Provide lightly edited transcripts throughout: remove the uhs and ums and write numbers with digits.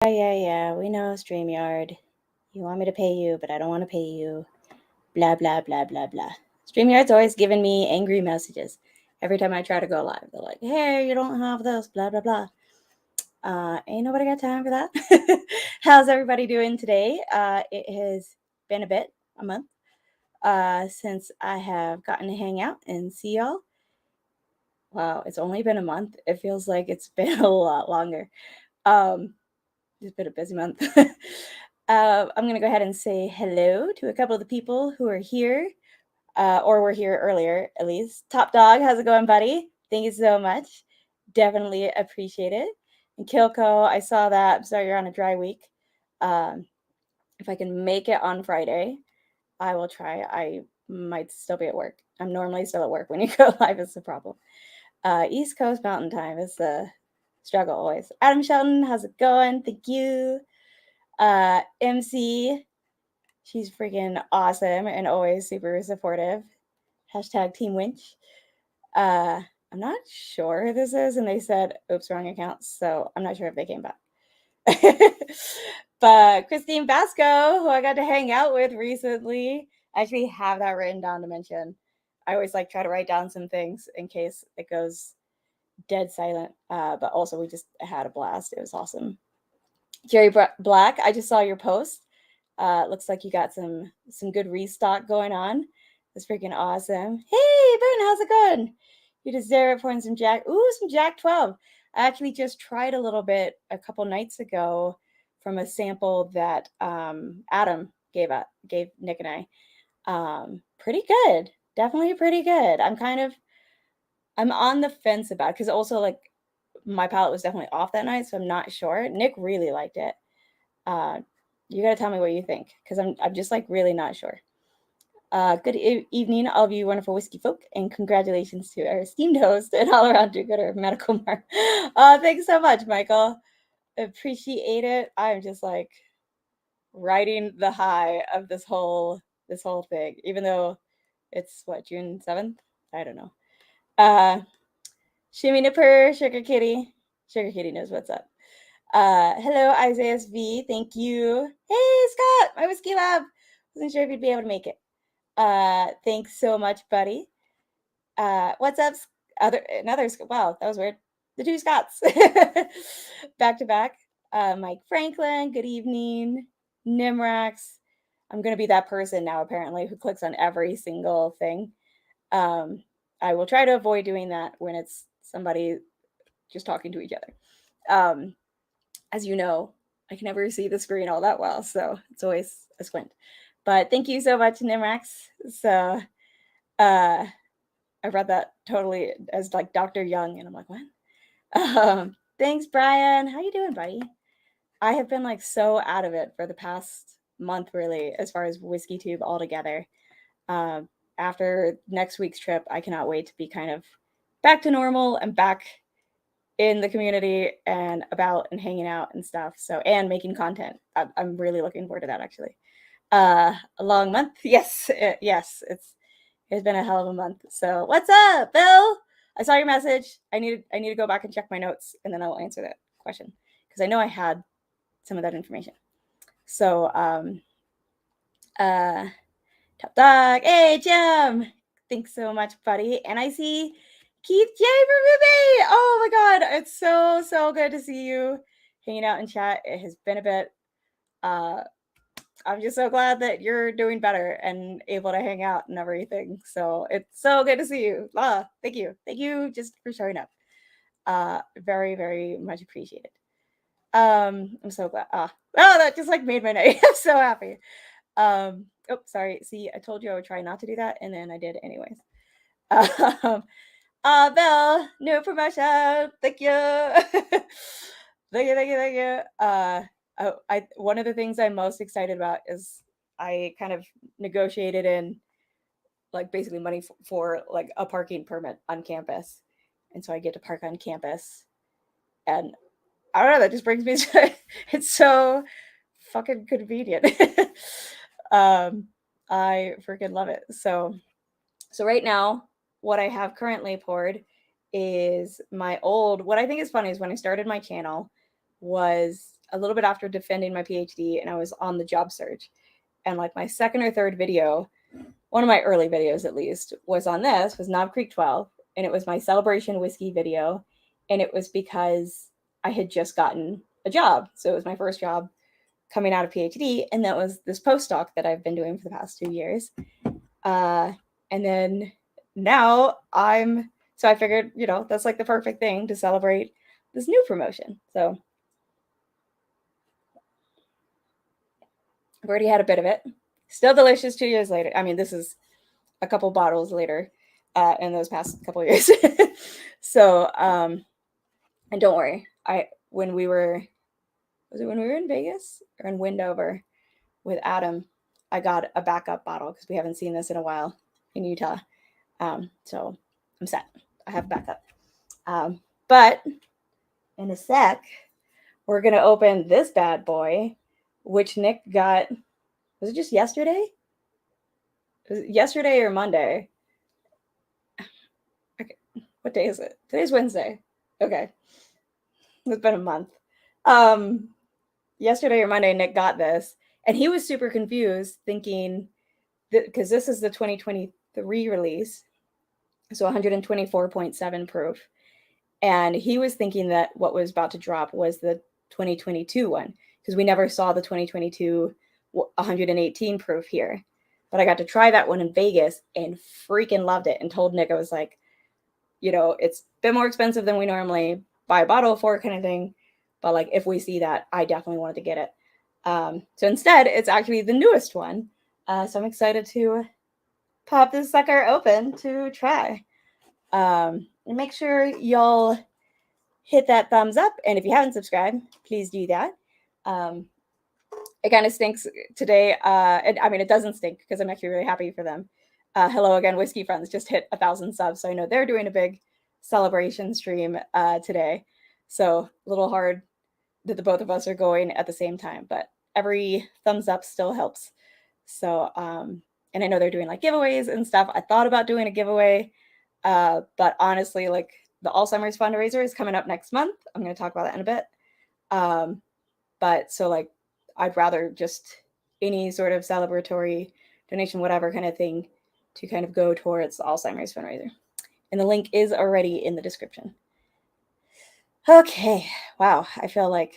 Yeah, we know StreamYard. You want me to pay you, but I don't want to pay you. Blah, blah, blah, blah, blah. StreamYard's always giving me angry messages every time I try to go live. They're like, hey, you don't have this, blah, blah, blah. Ain't nobody got time for that. How's everybody doing today? It has been a month, since I have gotten to hang out and see y'all. Wow, it's only been a month. It feels like it's been a lot longer. Um, it's been a busy month. I'm going to go ahead and say hello to a couple of the people who are here, or were here earlier, at least. Top Dog, how's it going, buddy? Thank you so much. Definitely appreciate it. And Kilko, I saw that. I'm sorry you're on a dry week. If I can make it on Friday, I will try. I might still be at work. I'm normally still at work when you go live, is the problem. East Coast Mountain Time is the struggle always. Adam Shelton, how's it going? Thank you. MC, she's freaking awesome and always super supportive. Hashtag Team Winch. I'm not sure who this is, and they said, oops, wrong account, so I'm not sure if they came back. But Christine Basco, who I got to hang out with recently, I actually have that written down to mention. I always like try to write down some things in case it goes dead silent. But also we just had a blast. It was awesome. Jerry Black, I just saw your post. Looks like you got some good restock going on. That's freaking awesome. Hey, Boone, how's it going? You deserve it. Pouring some Jack. Ooh, some Jack 12. I actually just tried a little bit a couple nights ago from a sample that Adam gave Nick and I. Pretty good. Definitely pretty good. I'm on the fence about, because also like my palate was definitely off that night, so I'm not sure. Nick really liked it. You got to tell me what you think, because I'm just like really not sure. Good evening, all of you wonderful whiskey folk, and congratulations to our esteemed host and all around do-gooder, Medical Mark. Thanks so much, Michael. Appreciate it. I'm just like riding the high of this whole thing, even though it's what, June 7th? I don't know. Shimmy Nipper, Sugar Kitty. Sugar Kitty knows what's up. Hello, Isaiah V. Thank you. Hey, Scott, my whiskey lab. Wasn't sure if you'd be able to make it. Thanks so much, buddy. What's up? Wow, that was weird. The two Scots. Back to back. Mike Franklin, good evening. Nimrax. I'm going to be that person now, apparently, who clicks on every single thing. I will try to avoid doing that when it's somebody just talking to each other. As you know, I can never see the screen all that well, so it's always a squint. But thank you so much, Nimrax. So I read that totally as like Dr. Young, and I'm like, what? Thanks, Brian. How you doing, buddy? I have been like so out of it for the past month, really, as far as Whiskey Tube altogether. After next week's trip, I cannot wait to be kind of back to normal and back in the community and about and hanging out and stuff. So, and making content. I'm really looking forward to that, actually. A long month. Yes. It's been a hell of a month. So what's up, Bill? I saw your message. I need to go back and check my notes, and then I will answer that question, because I know I had some of that information. So Top Dog, hey Jim, thanks so much, buddy. And I see Keith J from Ruby. Oh my god, it's so good to see you hanging out in chat. It has been a bit. I'm just so glad that you're doing better and able to hang out and everything. So it's so good to see you. Thank you just for showing up. Very, very much appreciated. I'm so glad. That just like made my night. I'm so happy. Oh, sorry. See, I told you I would try not to do that, and then I did anyways. Belle, no promotion. Thank you. Thank you. One of the things I'm most excited about is I kind of negotiated in like basically money for like a parking permit on campus, and so I get to park on campus, and I don't know, that just brings me to it's so fucking convenient. I freaking love it. So right now, what I have currently poured is my old. What I think is funny is when I started my channel was a little bit after defending my PhD, and I was on the job search. And like my second or third video, one of my early videos at least, was on this, was Knob Creek 12. And it was my celebration whiskey video. And it was because I had just gotten a job. So it was my first job coming out of PhD. And that was this postdoc that I've been doing for the past 2 years. And then now so I figured, that's like the perfect thing to celebrate this new promotion. So I've already had a bit of it. Still delicious 2 years later. I mean, this is a couple bottles later in those past couple years. So, and don't worry. When we were in Vegas or in Windover with Adam, I got a backup bottle because we haven't seen this in a while in Utah. So I'm set. I have backup. But in a sec, we're going to open this bad boy, which Nick got, was it just yesterday? Was it yesterday or Monday? Okay. What day is it? Today's Wednesday. Okay. It's been a month. Yesterday or Monday, Nick got this, and he was super confused, thinking that because this is the 2023 release, so 124.7 proof, and he was thinking that what was about to drop was the 2022 one, because we never saw the 2022 118 proof here. But I got to try that one in Vegas and freaking loved it, and told Nick, I was like, it's a bit more expensive than we normally buy a bottle for, kind of thing. But like, if we see that, I definitely wanted to get it. So instead, it's actually the newest one. So I'm excited to pop this sucker open to try. And make sure y'all hit that thumbs up. And if you haven't subscribed, please do that. It kind of stinks today. And I mean, it doesn't stink because I'm actually really happy for them. Hello again, Whiskey Friends just hit 1,000 subs. So I know they're doing a big celebration stream today. So a little hard that the both of us are going at the same time, but every thumbs up still helps. So, and I know they're doing like giveaways and stuff. I thought about doing a giveaway, but honestly, like the Alzheimer's fundraiser is coming up next month. I'm going to talk about that in a bit. But so like, I'd rather just any sort of celebratory donation, whatever kind of thing, to kind of go towards the Alzheimer's fundraiser. And the link is already in the description. Okay. Wow. I feel like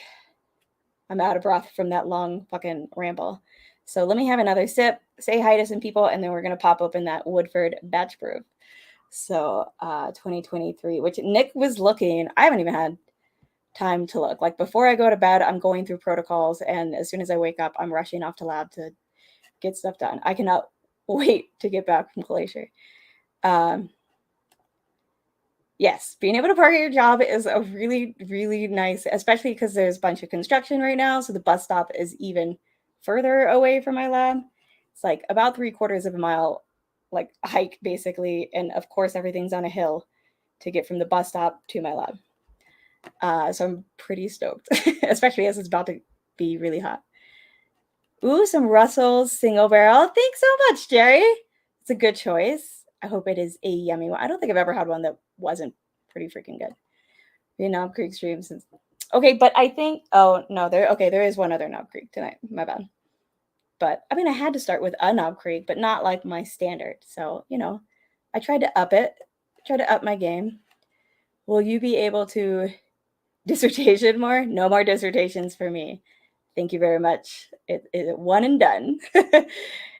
I'm out of breath from that long fucking ramble. So let me have another sip, say hi to some people, and then we're going to pop open that Woodford Batch Proof. So 2023, which Nick was looking. I haven't even had time to look. Like before I go to bed, I'm going through protocols. And as soon as I wake up, I'm rushing off to lab to get stuff done. I cannot wait to get back from Glacier. Yes, being able to park at your job is a really, really nice, especially because there's a bunch of construction right now. So the bus stop is even further away from my lab. It's like about 3/4 of a mile, like hike basically. And of course, everything's on a hill to get from the bus stop to my lab. So I'm pretty stoked, especially as it's about to be really hot. Ooh, some Russell's single barrel. Thanks so much, Jerry. It's a good choice. I hope it is a yummy one. I don't think I've ever had one that wasn't pretty freaking good. The Knob Creek stream since. Okay, but I think. Oh no, there is one other Knob Creek tonight. My bad. But I mean, I had to start with a Knob Creek, but not like my standard. So I tried to up it. Try to up my game. Will you be able to dissertation more? No more dissertations for me. Thank you very much. It one and done.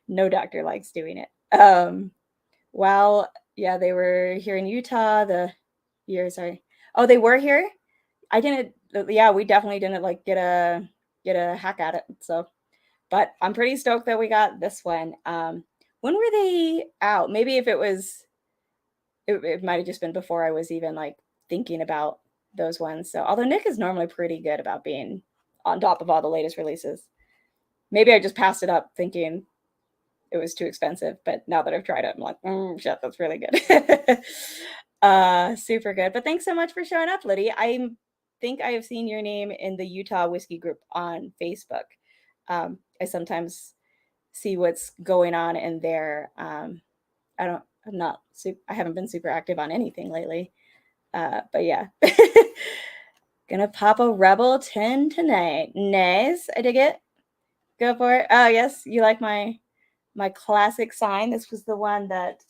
No doctor likes doing it. Wow. Yeah, they were here in Utah sorry. Oh, they were here? I didn't, yeah, we definitely didn't like get a hack at it. So, but I'm pretty stoked that we got this one. When were they out? Maybe if it might have just been before I was even like thinking about those ones. So, although Nick is normally pretty good about being on top of all the latest releases. Maybe I just passed it up thinking it was too expensive, but now that I've tried it, I'm like, shit, that's really good. Super good. But thanks so much for showing up, Liddy. I think I have seen your name in the Utah Whiskey group on Facebook. I sometimes see what's going on in there. I haven't been super active on anything lately. But yeah, Gonna pop a Rebel 10 tonight. Nice. I dig it. Go for it. Oh, yes. You like my classic sign. This was the one that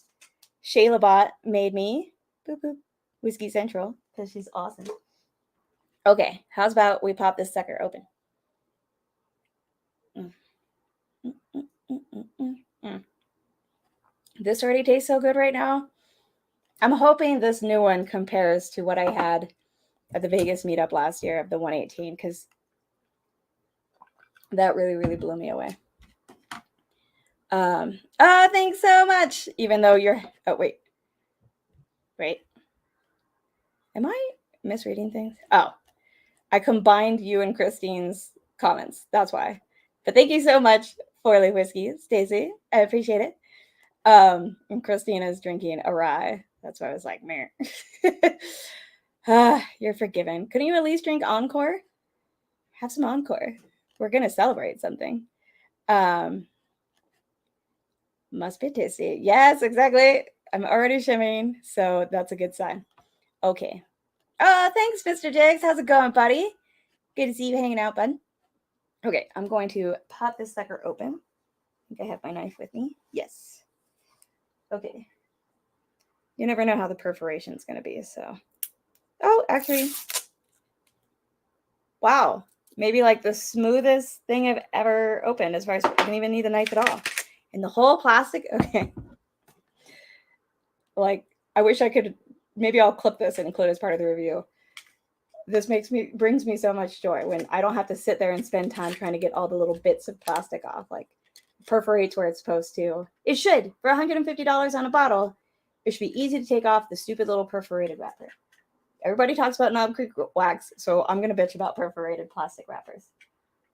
Shayla Bot made me. Boop, boop. Whiskey Central, because she's awesome. Okay. How's about we pop this sucker open? This already tastes so good right now. I'm hoping this new one compares to what I had at the Vegas meetup last year of the 118, because that really, really blew me away. Oh, thanks so much. Even though you're, oh, wait. Am I misreading things? Oh, I combined you and Christine's comments. That's why. But thank you so much, Four Leaf Whiskey, Stacy. I appreciate it. And Christina's drinking a rye. That's why I was like, meh. You're forgiven. Couldn't you at least drink Encore? Have some Encore. We're going to celebrate something. Must be tasty. Yes, exactly. I'm already shimming, so that's a good sign. Okay. Oh, thanks, Mr. Jigs. How's it going, buddy? Good to see you hanging out, bud. Okay, I'm going to pop this sucker open. I think I have my knife with me. Yes. Okay. You never know how the perforation is going to be, so. Oh, actually. Wow. Maybe like the smoothest thing I've ever opened as far as I didn't even need the knife at all. And the whole plastic, okay. Like, I wish I could, maybe I'll clip this and include as part of the review. This brings me so much joy when I don't have to sit there and spend time trying to get all the little bits of plastic off. Like, perforates where it's supposed to. It should. For $150 on a bottle, it should be easy to take off the stupid little perforated wrapper. Everybody talks about Knob Creek wax, so I'm going to bitch about perforated plastic wrappers.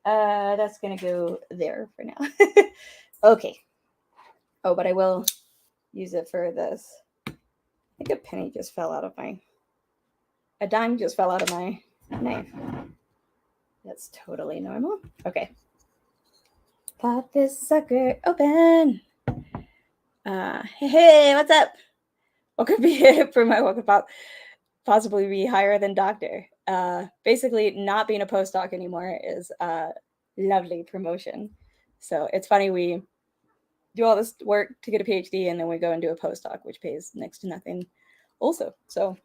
That's going to go there for now. Okay. Oh, but I will use it for this. I think a penny just fell out of a dime just fell out of my knife. That's totally normal. Okay. Pop this sucker open. Hey, what's up? What could be it for my welcome pop? Possibly be higher than doctor. Basically, not being a postdoc anymore is a lovely promotion. So it's funny, we do all this work to get a PhD and then we go and do a postdoc, which pays next to nothing also. So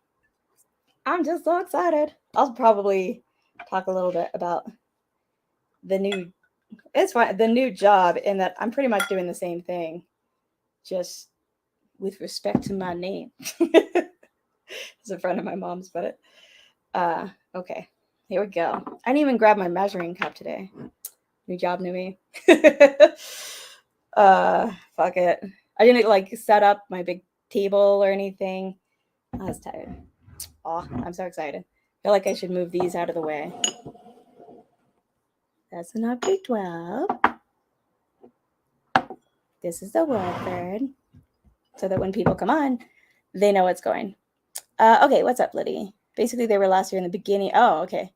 I'm just so excited. I'll probably talk a little bit about the new job, in that I'm pretty much doing the same thing, just with respect to my name. As a friend of my mom's put it. Okay, here we go. I didn't even grab my measuring cup today. New job, new me. Fuck it. I didn't like set up my big table or anything. I was tired. Oh, I'm so excited. I feel like I should move these out of the way. That's an update 12. This is the Woodford. So that when people come on, they know what's going. Okay, what's up, Liddy? Basically, they were last year in the beginning. Oh, okay.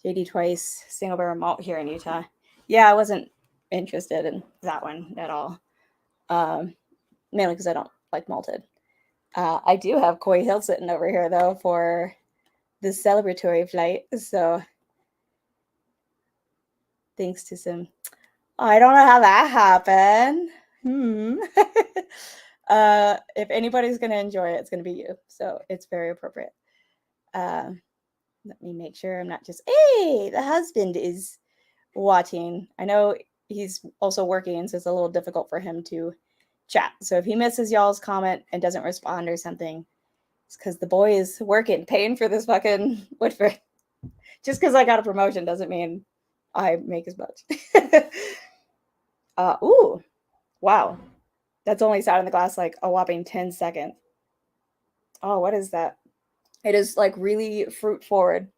JD Twice, single barrel malt here in Utah. Yeah, I wasn't interested in that one at all. Mainly because I don't like malted. I do have Coy Hill sitting over here, though, for the celebratory flight. So thanks to some... I don't know how that happened. If anybody's going to enjoy it, it's going to be you. So it's very appropriate. Let me make sure I'm not just... Hey, the husband is watching. I know he's also working, so it's a little difficult for him to chat. So if he misses y'all's comment and doesn't respond or something, it's because the boy is working, paying for this fucking Woodford. Just because I got a promotion doesn't mean I make as much. Ooh, wow. That's only sat in the glass like a whopping 10 seconds. Oh, what is that? It is like really fruit forward.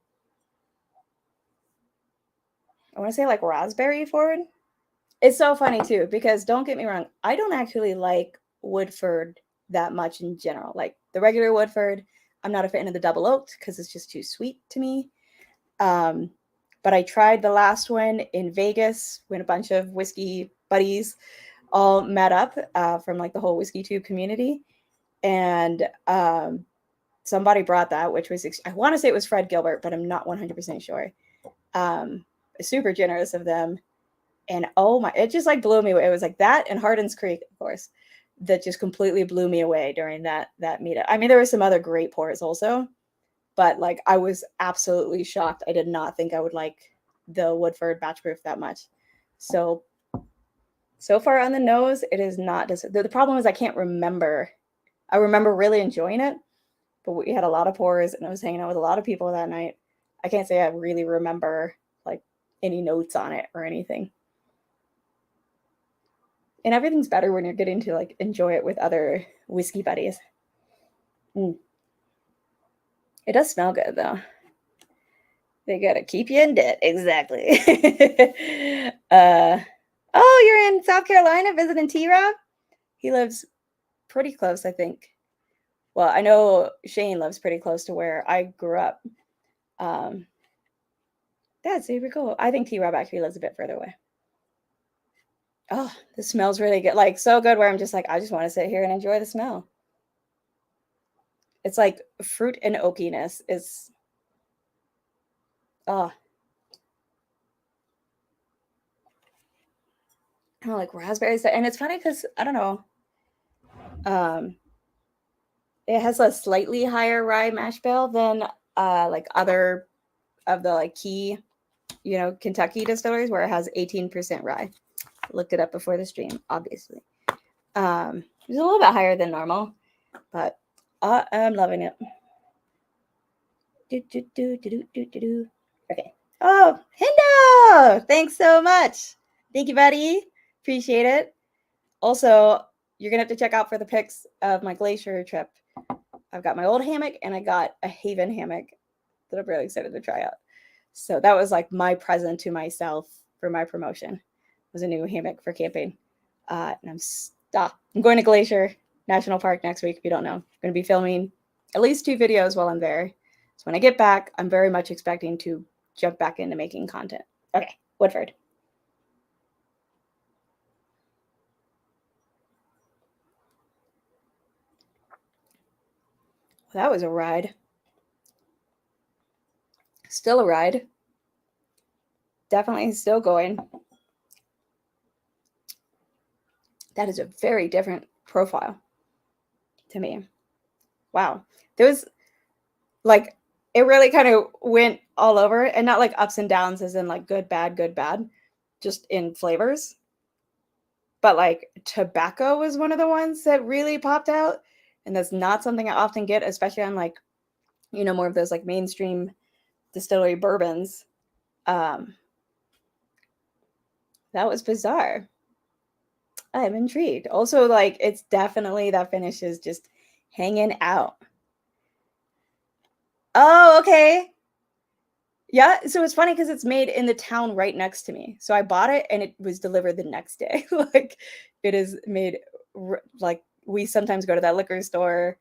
I want to say like raspberry forward. It's so funny too, because don't get me wrong, I don't actually like Woodford that much in general. Like the regular Woodford, I'm not a fan of the double oaked because it's just too sweet to me. But I tried the last one in Vegas when a bunch of whiskey buddies all met up from like the whole Whiskey Tube community. And somebody brought that, which was, I want to say it was Fred Gilbert, but I'm not 100% sure. Super generous of them. And oh my, it just like blew me away. It was like that and Hardin's Creek, of course, that just completely blew me away during that meetup. I mean, there were some other great pours also, but like I was absolutely shocked. I did not think I would like the Woodford Batch Proof that much. So far on the nose, it is not. The problem is I can't remember. I remember really enjoying it, but we had a lot of pours and I was hanging out with a lot of people that night. I can't say I really remember like any notes on it or anything. And everything's better when you're getting to like enjoy it with other whiskey buddies. It does smell good though. They gotta keep you in debt. Exactly. Oh, you're in South Carolina visiting T-Rob? He lives pretty close, I think. Well, I know Shane lives pretty close to where I grew up. That's super cool. I think T-Rob actually lives a bit further away. Oh, this smells really good. Like so good where I'm just like, I just want to sit here and enjoy the smell. It's like fruit and oakiness is, oh. I don't like raspberries. And it's funny because, I don't know, it has a slightly higher rye mash bill than like other of the like key, Kentucky distilleries where it has 18% rye. Looked it up before the stream, obviously. It's a little bit higher than normal, but I'm loving it. Okay. Oh, Hendo! Thanks so much. Thank you, buddy. Appreciate it. Also, you're going to have to check out for the pics of my Glacier trip. I've got my old hammock and I got a Haven hammock that I'm really excited to try out. So that was like my present to myself for my promotion. It was a new hammock for camping. And I'm going to Glacier National Park next week. If you don't know, I'm going to be filming at least 2 videos while I'm there. So when I get back, I'm very much expecting to jump back into making content. Okay, Woodford. Well, that was a ride. Still a ride. Definitely still going. That is a very different profile to me. Wow. There was like, it really kind of went all over and not like ups and downs as in like good, bad, just in flavors. But like tobacco was one of the ones that really popped out. And that's not something I often get, especially on like, more of those like mainstream distillery bourbons. That was bizarre. I'm intrigued. Also, like, it's definitely that finish is just hanging out. Oh, okay. Yeah, so it's funny because it's made in the town right next to me. So I bought it and it was delivered the next day. Like, it is made, like, we sometimes go to that liquor store.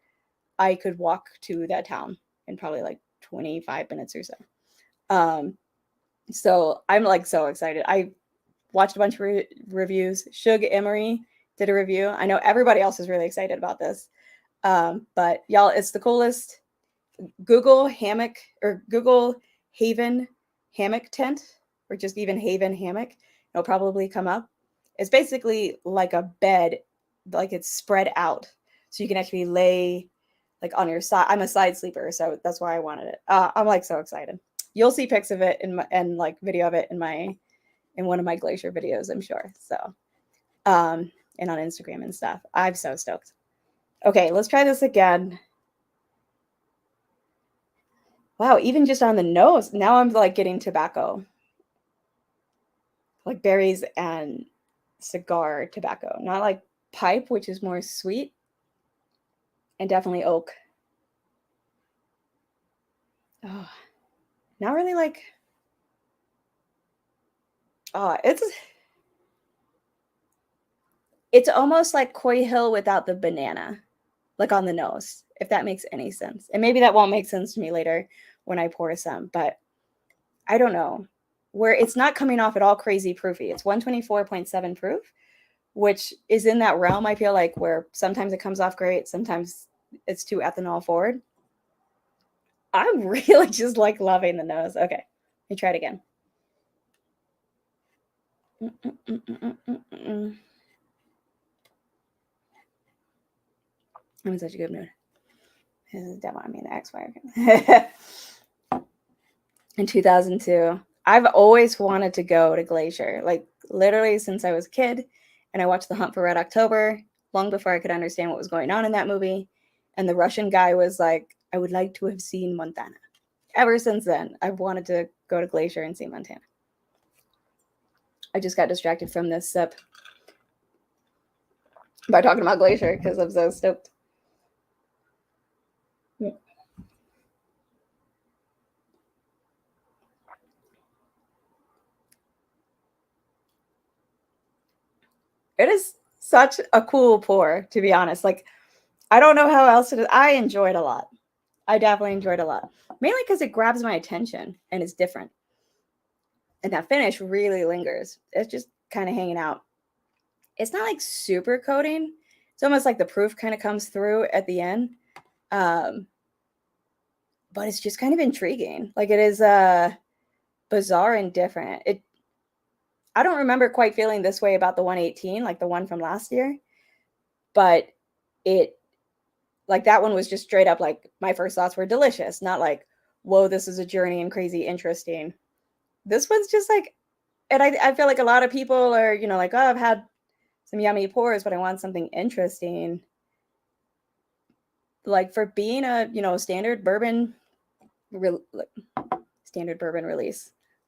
I could walk to that town in probably like 25 minutes or so. So I'm like so excited. I watched a bunch of reviews. Shug Emery did a review. I know everybody else is really excited about this. But y'all, it's the coolest. Google hammock or Google Haven hammock tent or just even Haven hammock. It'll probably come up. It's basically like a bed, like it's spread out. So you can actually lay like on your side. I'm a side sleeper, so that's why I wanted it. I'm like so excited. You'll see pics of it and like video of it in one of my Glacier videos, I'm sure. So, and on Instagram and stuff. I'm so stoked. Okay, let's try this again. Wow, even just on the nose, now I'm like getting tobacco. Like berries and cigar tobacco. Not like pipe, which is more sweet. And definitely oak. Oh, not really like, oh, it's almost like Coy Hill without the banana, like on the nose, if that makes any sense. And maybe that won't make sense to me later when I pour some, but I don't know. Where it's not coming off at all crazy proofy. It's 124.7 proof, which is in that realm, I feel like, where sometimes it comes off great, sometimes it's too ethanol forward. I'm really just like loving the nose. Okay, let me try it again. I'm in such a good mood. This is devil, I mean the ex-wife. In 2002, I've always wanted to go to Glacier, like literally since I was a kid. And I watched The Hunt for Red October long before I could understand what was going on in that movie. And the Russian guy was like, I would like to have seen Montana. Ever since then, I've wanted to go to Glacier and see Montana. I just got distracted from this sip by talking about Glacier because I'm so stoked. It is such a cool pour, to be honest. Like, I don't know how else it is. I enjoyed a lot. I definitely enjoyed a lot. Mainly because it grabs my attention and it's different. And that finish really lingers. It's just kind of hanging out. It's not like super coating. It's almost like the proof kind of comes through at the end. But it's just kind of intriguing. Like it is bizarre and different. I don't remember quite feeling this way about the 118, like the one from last year. But it like that one was just straight up like my first thoughts were delicious, not like, whoa, this is a journey and crazy interesting. This one's just like, and I feel like a lot of people are, you know, like, oh, I've had some yummy pours, but I want something interesting. Like for being a, you know, standard bourbon release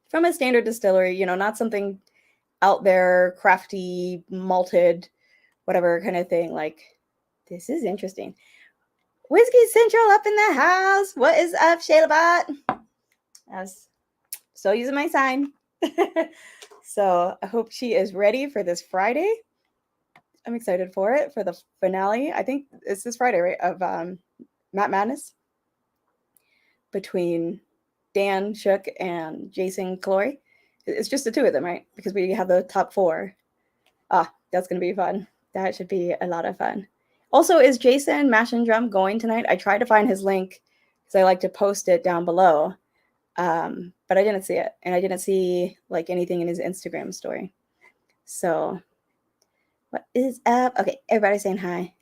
from a standard distillery, you know, not something out there, crafty, malted, whatever kind of thing. Like, this is interesting. Whiskey Central up in the house. What is up, Shalabot? I was still using my sign. So I hope she is ready for this Friday. I'm excited for it, for the finale. I think it's this Friday, right? Of Matt Madness between Dan Shook and Jason Calori. It's just the two of them, right? Because we have the top four. Ah, that's going to be fun. That should be a lot of fun. Also, is Jason Mash and Drum going tonight? I tried to find his link because I like to post it down below. But I didn't see it. And I didn't see like anything in his Instagram story. So what is up? Okay, everybody saying hi.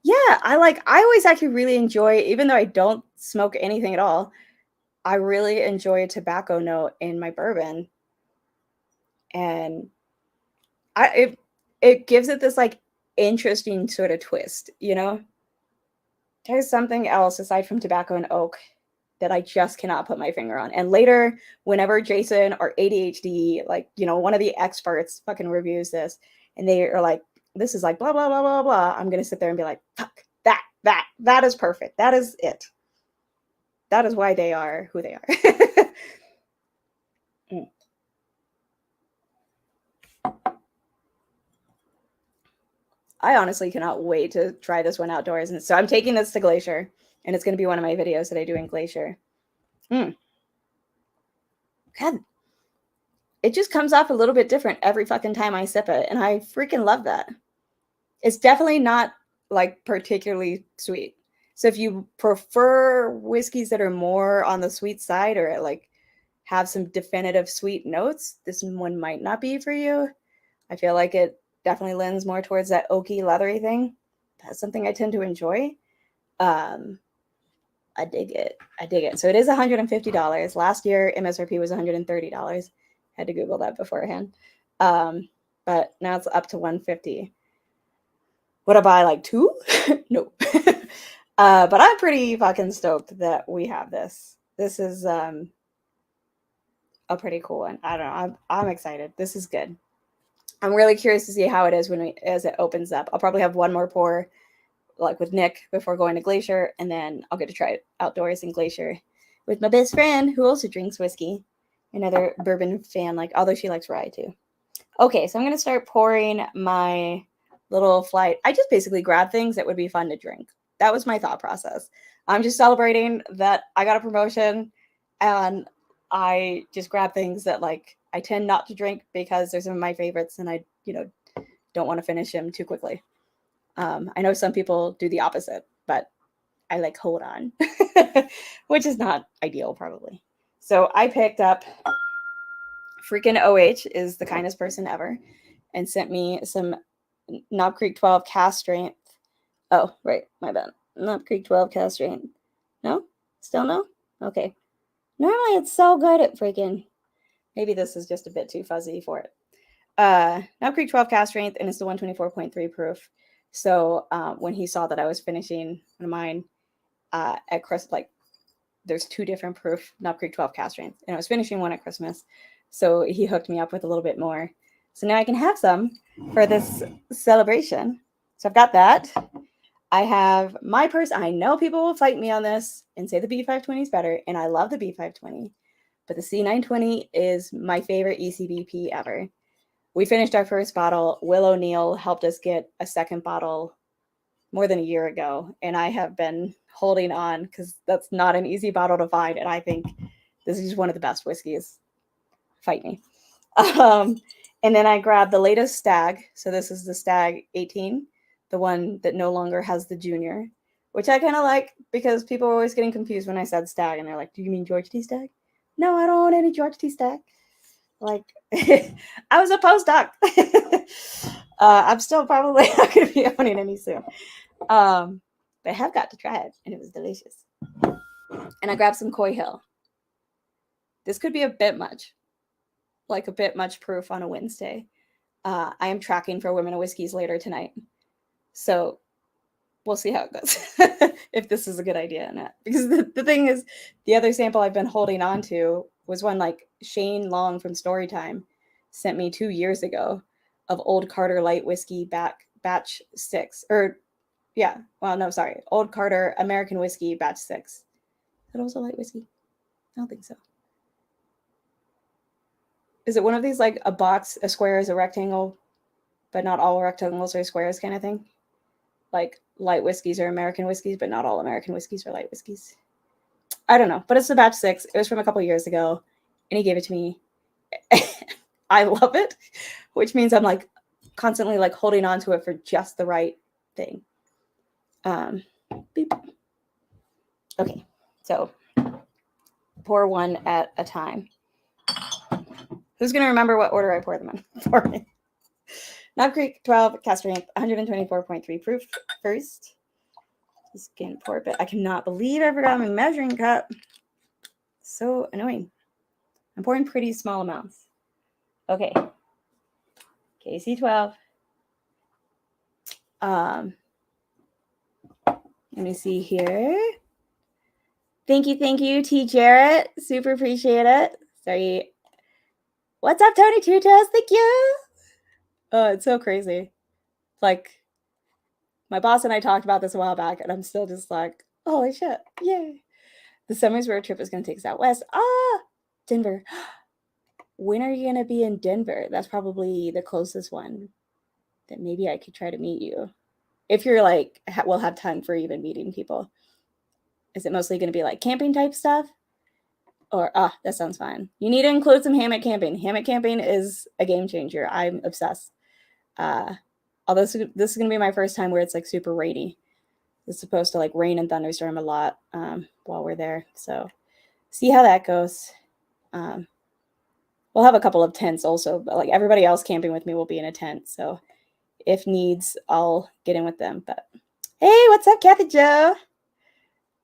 Yeah, I always actually really enjoy, even though I don't smoke anything at all, I really enjoy a tobacco note in my bourbon. And it gives it this like interesting sort of twist, you know? There's something else aside from tobacco and oak that I just cannot put my finger on. And later, whenever Jason or ADHD, like, you know, one of the experts fucking reviews this and they are like, this is like blah, blah, blah, blah, blah. I'm going to sit there and be like, fuck, that is perfect. That is it. That is why they are who they are. Mm. I honestly cannot wait to try this one outdoors. And so I'm taking this to Glacier and it's going to be one of my videos that I do in Glacier. God, it just comes off a little bit different every fucking time I sip it. And I freaking love that. It's definitely not like particularly sweet. So if you prefer whiskeys that are more on the sweet side or like have some definitive sweet notes, this one might not be for you. I feel like it definitely lends more towards that oaky, leathery thing. That's something I tend to enjoy. I dig it. I dig it. So it is $150. Last year, MSRP was $130. Had to Google that beforehand. But now it's up to $150. Would I buy like two? No. But I'm pretty fucking stoked that we have this. This is a pretty cool one. I don't know. I'm excited. This is good. I'm really curious to see how it is as it opens up. I'll probably have one more pour like with Nick before going to Glacier, and then I'll get to try it outdoors in Glacier with my best friend who also drinks whiskey, another bourbon fan, like although she likes rye too. Okay, so I'm gonna start pouring my little flight. I just basically grab things that would be fun to drink. That was my thought process. I'm just celebrating that I got a promotion and I just grab things that like I tend not to drink because they're some of my favorites and I, you know, don't want to finish them too quickly. I know some people do the opposite, but I like hold on, which is not ideal probably. So I picked up freaking OH is the kindest person ever and sent me some Knob Creek 12 cast strength. Oh, right, my bad. Knob Creek 12 cast strength. No? Still no? Okay. Normally it's so good at freaking. Maybe this is just a bit too fuzzy for it. Knob Creek 12 cast strength, and it's the 124.3 proof. So when he saw that I was finishing one of mine at Christmas, like there's 2 different proof Knob Creek 12 cast strength, and I was finishing one at Christmas. So he hooked me up with a little bit more. So now I can have some for this celebration. So I've got that. I have my purse. I know people will fight me on this and say the B520 is better, and I love the B520, but the C920 is my favorite ECBP ever. We finished our first bottle. Will O'Neill helped us get a second bottle more than a year ago, and I have been holding on because that's not an easy bottle to find, and I think this is one of the best whiskeys. Fight me. And then I grabbed the latest Stag. So this is the Stag 18, the one that no longer has the junior, which I kind of like because people are always getting confused when I said Stag, and they're like, do you mean George T. Stag? No, I don't want any George T. Stag. Like, I was a postdoc. I'm still probably not going to be owning any soon. But I have got to try it, and it was delicious. And I grabbed some Coy Hill. This could be a bit much. Like a bit much proof on a Wednesday. I am tracking for Women of Whiskeys later tonight. So we'll see how it goes. If this is a good idea or not. Because the thing is, the other sample I've been holding on to was one like Shane Long from Storytime sent me 2 years ago of Old Carter Light Whiskey batch 6. Or, yeah, well, no, sorry. Old Carter American Whiskey batch 6. Is that also light whiskey? I don't think so. Is it one of these like a box, a square is a rectangle, but not all rectangles are squares kind of thing? Like light whiskeys are American whiskeys, but not all American whiskeys are light whiskeys. I don't know, but it's the batch 6. It was from a couple years ago, and he gave it to me. I love it, which means I'm like constantly like holding on to it for just the right thing. Beep. Okay, so pour one at a time. Who's going to remember what order I pour them in for me? Knob Creek 12 cast strength, 124.3 proof first. Just going to pour a bit. I cannot believe I forgot my measuring cup. So annoying. I'm pouring pretty small amounts. Okay. KC12. Let me see here. Thank you, T. Jarrett. Super appreciate it. Sorry. What's up, Tony Two Toes? Thank you. Oh, it's so crazy. Like, my boss and I talked about this a while back, and I'm still just like, holy shit, yay. The summer's road trip is going to take us out west. Denver. When are you going to be in Denver? That's probably the closest one that maybe I could try to meet you. If you're like, we'll have time for even meeting people. Is it mostly going to be like camping type stuff? Or, that sounds fine. You need to include some hammock camping. Hammock camping is a game changer. I'm obsessed. Although this is going to be my first time where it's like super rainy. It's supposed to like rain and thunderstorm a lot while we're there. So see how that goes. We'll have a couple of tents also, but like everybody else camping with me will be in a tent. So if needs, I'll get in with them. But hey, what's up, Kathy Joe?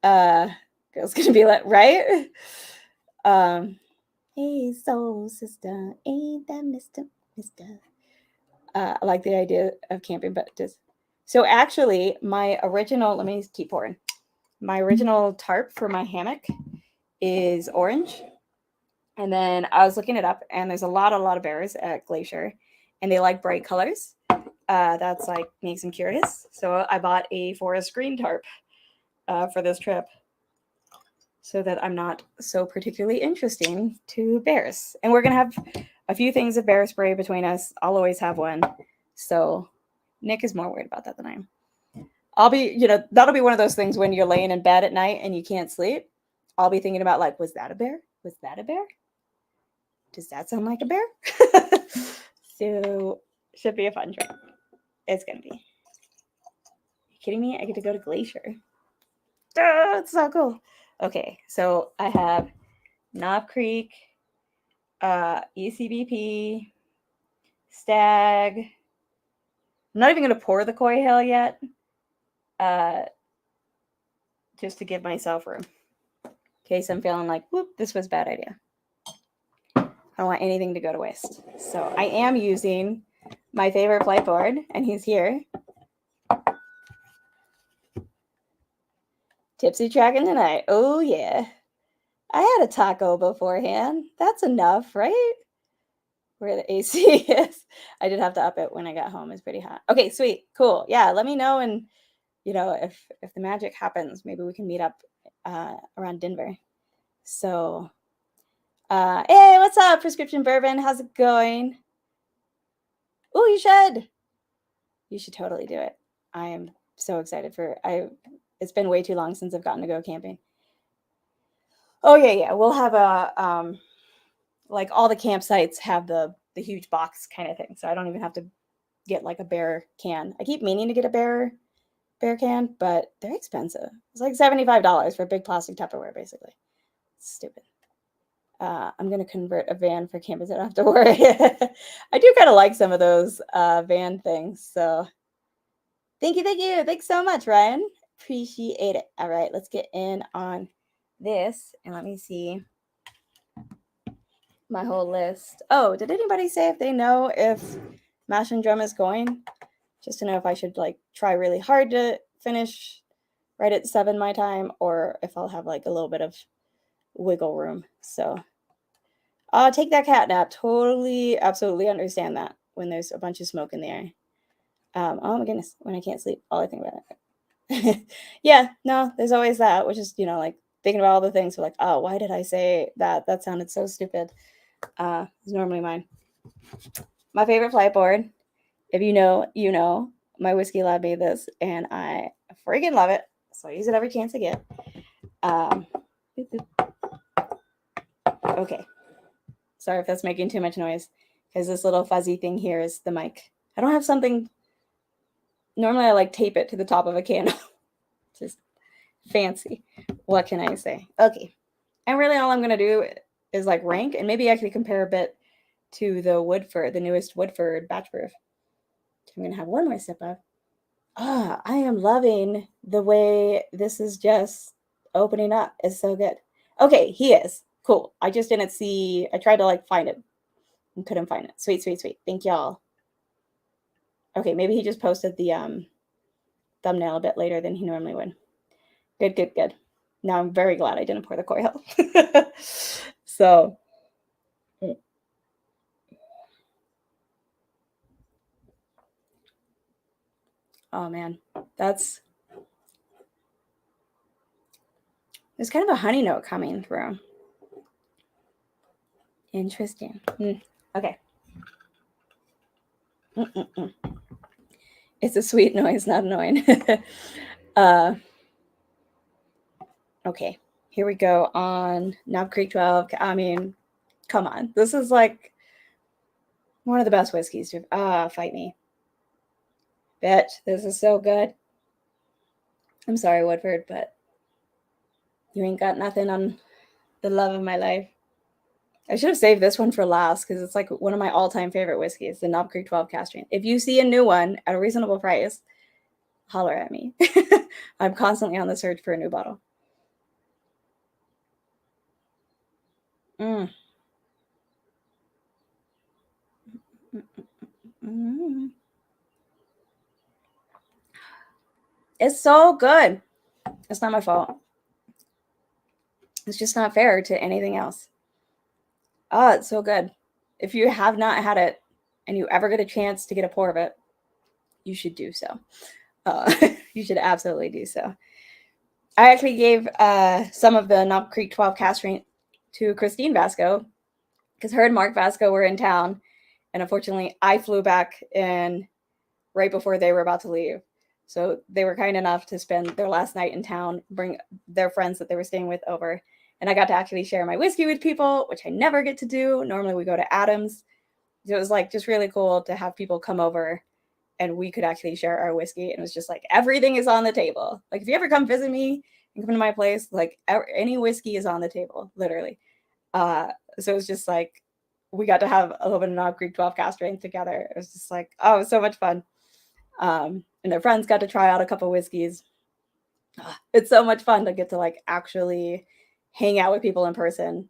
Girl's going to be like, right? Hey, soul sister, ain't that Mr. I like the idea of camping, but just so actually my original, let me keep pouring. My original tarp for my hammock is orange. And then I was looking it up, and there's a lot of bears at Glacier, and they like bright colors. That's like makes them curious. So I bought a forest green tarp for this trip, so that I'm not so particularly interesting to bears. And we're going to have a few things of bear spray between us. I'll always have one. So Nick is more worried about that than I am. I'll be, that'll be one of those things when you're laying in bed at night and you can't sleep. I'll be thinking about like, was that a bear? Was that a bear? Does that sound like a bear? So should be a fun trip. It's going to be. Are you kidding me? I get to go to Glacier. Oh, it's so cool. Okay, so I have Knob Creek, ECBP, Stag. I'm not even going to pour the Koi Hill yet, just to give myself room. In case I'm feeling like, whoop, this was a bad idea. I don't want anything to go to waste. So I am using my favorite flight board, and he's here. Tipsy tracking tonight. Oh, yeah. I had a taco beforehand. That's enough, right? Where the AC is. I did have to up it when I got home. It's pretty hot. Okay, sweet. Cool. Yeah, let me know. And, you know, if the magic happens, maybe we can meet up around Denver. So, hey, what's up, Prescription Bourbon? How's it going? Oh, you should. You should totally do it. I am so excited it's been way too long since I've gotten to go camping. Oh, yeah. We'll have a, like all the campsites have the huge box kind of thing. So I don't even have to get like a bear can. I keep meaning to get a bear can, but they're expensive. It's like $75 for a big plastic Tupperware, basically. It's stupid. I'm going to convert a van for camping, so I don't have to worry. I do kind of like some of those van things. So thank you. Thanks so much, Ryan. Appreciate it. All right, let's get in on this. And let me see my whole list. Oh, did anybody say if they know if Mash and Drum is going? Just to know if I should like try really hard to finish right at 7 my time, or if I'll have like a little bit of wiggle room. So take that cat nap. Totally, absolutely understand that when there's a bunch of smoke in the air. Oh my goodness, when I can't sleep, all I think about it. Yeah, no, there's always that, which is, you know, like thinking about all the things. We're like, oh, why did I say that? That sounded so stupid. It's normally mine. My favorite flight board. If you know, you know. My whiskey lab made this, and I friggin' love it. So I use it every chance I get. Okay. Sorry if that's making too much noise, because this little fuzzy thing here is the mic. I don't have something. Normally I like tape it to the top of a candle. Just fancy. What can I say? Okay. And really all I'm going to do is like rank, and maybe actually compare a bit to the newest Woodford Batch Proof. I'm going to have one more sip of. I am loving the way this is just opening up. It's so good. Okay, he is. Cool. I just didn't see. I tried to like find it and couldn't find it. Sweet. Thank y'all. Okay, maybe he just posted the thumbnail a bit later than he normally would. Good. Now I'm very glad I didn't pour the Koi Hill. So. Oh man, there's kind of a honey note coming through. Interesting. Okay. It's a sweet noise, not annoying. Okay, here we go on Knob Creek 12. I mean, come on. This is like one of the best whiskeys to fight me. Bitch, this is so good. I'm sorry, Woodford, but you ain't got nothing on the love of my life. I should have saved this one for last because it's like one of my all-time favorite whiskeys, the Knob Creek 12 Cask Strength. If you see a new one at a reasonable price, holler at me. I'm constantly on the search for a new bottle. It's so good. It's not my fault. It's just not fair to anything else. Oh, it's so good. If you have not had it and you ever get a chance to get a pour of it, you should do so. You should absolutely do so. I actually gave some of the Knob Creek 12 Cask Strength to Christine Vasco because her and Mark Vasco were in town. And unfortunately, I flew back in right before they were about to leave. So they were kind enough to spend their last night in town, bring their friends that they were staying with over. And I got to actually share my whiskey with people, which I never get to do. Normally we go to Adam's. So it was like just really cool to have people come over and we could actually share our whiskey. And it was just like, everything is on the table. Like if you ever come visit me You come to my place, like any whiskey is on the table, literally. So it was just like, we got to have a little bit of Knob Creek 12 cask strength together. It was just like, oh, it was so much fun. And their friends got to try out a couple whiskeys. It's so much fun to get to like actually hang out with people in person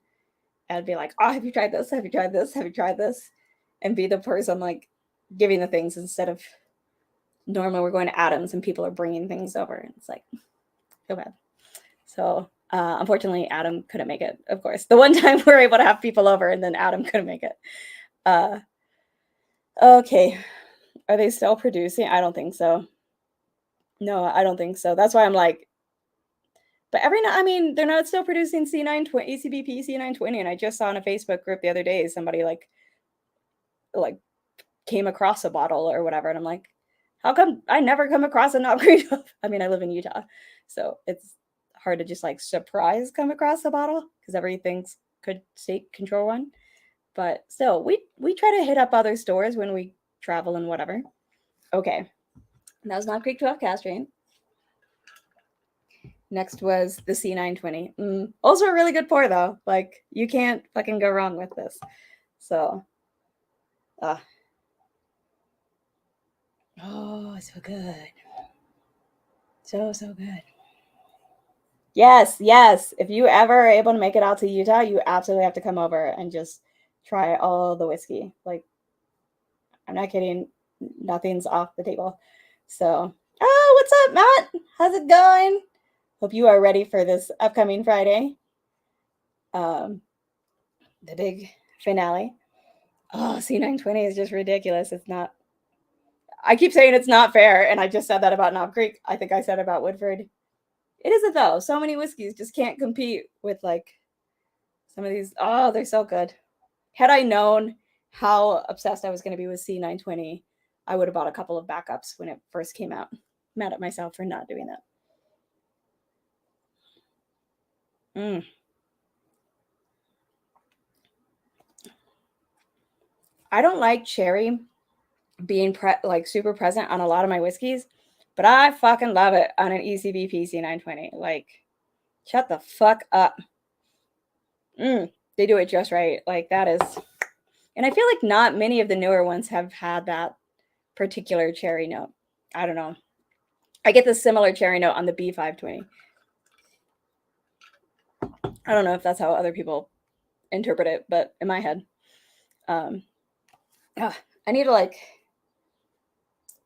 and be like, oh, have you tried this? Have you tried this? Have you tried this? And be the person like giving the things instead of normally we're going to Adams and people are bringing things over. And it's like, feel bad. So unfortunately, Adam couldn't make it, of course. The one time we were able to have people over and then Adam couldn't make it. Okay. Are they still producing? I don't think so. No, I don't think so. That's why I'm like, but every now, I mean, they're not still producing C920, ACBP C920. And I just saw in a Facebook group the other day, somebody like came across a bottle or whatever. And I'm like, how come I never come across a Knob Creek? I mean, I live in Utah, so it's hard to just like surprise come across a bottle because everything's could state control one. But still, we try to hit up other stores when we travel and whatever. Okay, that was Knob Creek 12 cask strength. Next was the C920. Also a really good pour though. Like you can't fucking go wrong with this. So, oh, so good. So good. Yes. If you ever are able to make it out to Utah, you absolutely have to come over and just try all the whiskey. Like, I'm not kidding. Nothing's off the table. So, what's up, Matt? How's it going? Hope you are ready for this upcoming Friday. The big finale. Oh, C920 is just ridiculous. It's not. I keep saying it's not fair, and I just said that about Knob Creek. I think I said about Woodford. It isn't though. So many whiskeys just can't compete with like some of these. Oh, they're so good. Had I known how obsessed I was going to be with C920, I would have bought a couple of backups when it first came out. Mad at myself for not doing that. I don't like cherry being like super present on a lot of my whiskeys, but I fucking love it on an ECBP C920. Like, shut the fuck up. They do it just right. Like that is, and I feel like not many of the newer ones have had that particular cherry note. I don't know. I get the similar cherry note on the B520. I don't know if that's how other people interpret it, but in my head, I need to like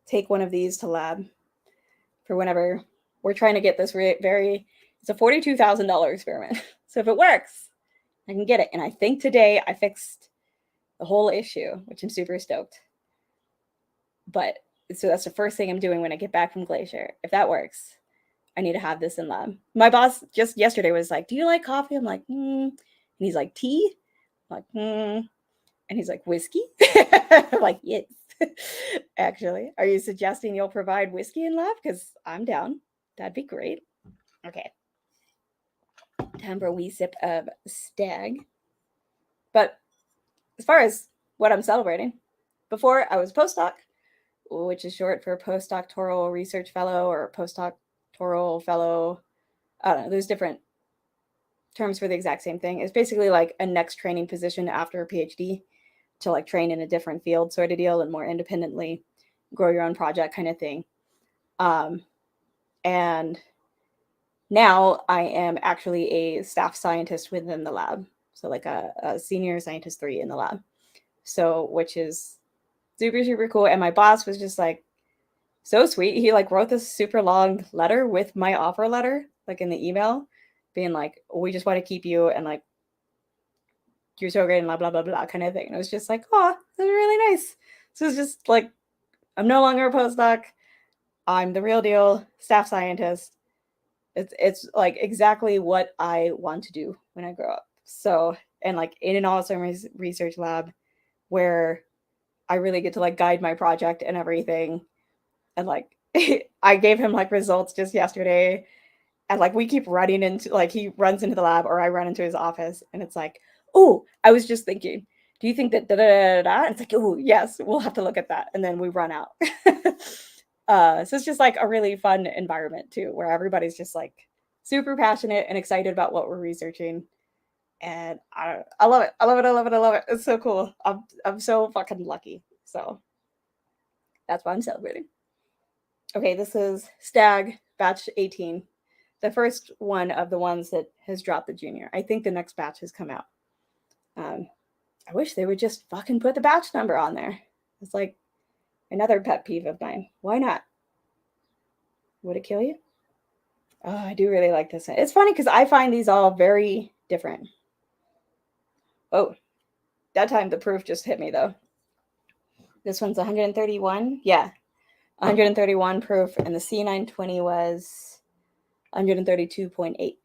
take one of these to lab for whenever we're trying to get this it's a $42,000 experiment. So if it works, I can get it. And I think today I fixed the whole issue, which I'm super stoked. But so that's the first thing I'm doing when I get back from Glacier. If that works, I need to have this in lab. My boss just yesterday was like, do you like coffee? I'm like, And he's like, tea? I'm like, And he's like, whiskey? I'm like, yes. Actually, are you suggesting you'll provide whiskey in lab? Because I'm down. That'd be great. Okay. Time for a wee sip of Stag. But as far as what I'm celebrating, before I was postdoc, which is short for postdoctoral research fellow or postdoctoral fellow. I don't know. There's different terms for the exact same thing. It's basically like a next training position after a PhD to like train in a different field sort of deal and more independently grow your own project kind of thing. And now I am actually a staff scientist within the lab. So like a senior scientist 3 in the lab. So, which is super, super cool. And my boss was just like, so sweet. He like wrote this super long letter with my offer letter, like in the email, being like, we just want to keep you and like, you're so great and blah, blah, blah, blah kind of thing. And it was just like, oh, that's really nice. So it's just like, I'm no longer a postdoc. I'm the real deal staff scientist. It's like exactly what I want to do when I grow up. So, and like in an Alzheimer's research lab where I really get to like guide my project and everything. And like, I gave him like results just yesterday. And like, we keep running into, like, he runs into the lab or I run into his office and it's like, oh, I was just thinking, do you think that da-da-da-da-da? It's like, oh, yes, we'll have to look at that. And then we run out. So it's just like a really fun environment too, where everybody's just like super passionate and excited about what we're researching. And I love it. I love it. I love it. I love it. It's so cool. I'm so fucking lucky. So that's why I'm celebrating. Okay, this is Stag batch 18. The first one of the ones that has dropped the junior. I think the next batch has come out. I wish they would just fucking put the batch number on there. It's like another pet peeve of mine. Why not? Would it kill you? Oh, I do really like this. It's funny because I find these all very different. Oh, that time the proof just hit me though. This one's 131. Yeah, 131 proof, and the C920 was 132.8.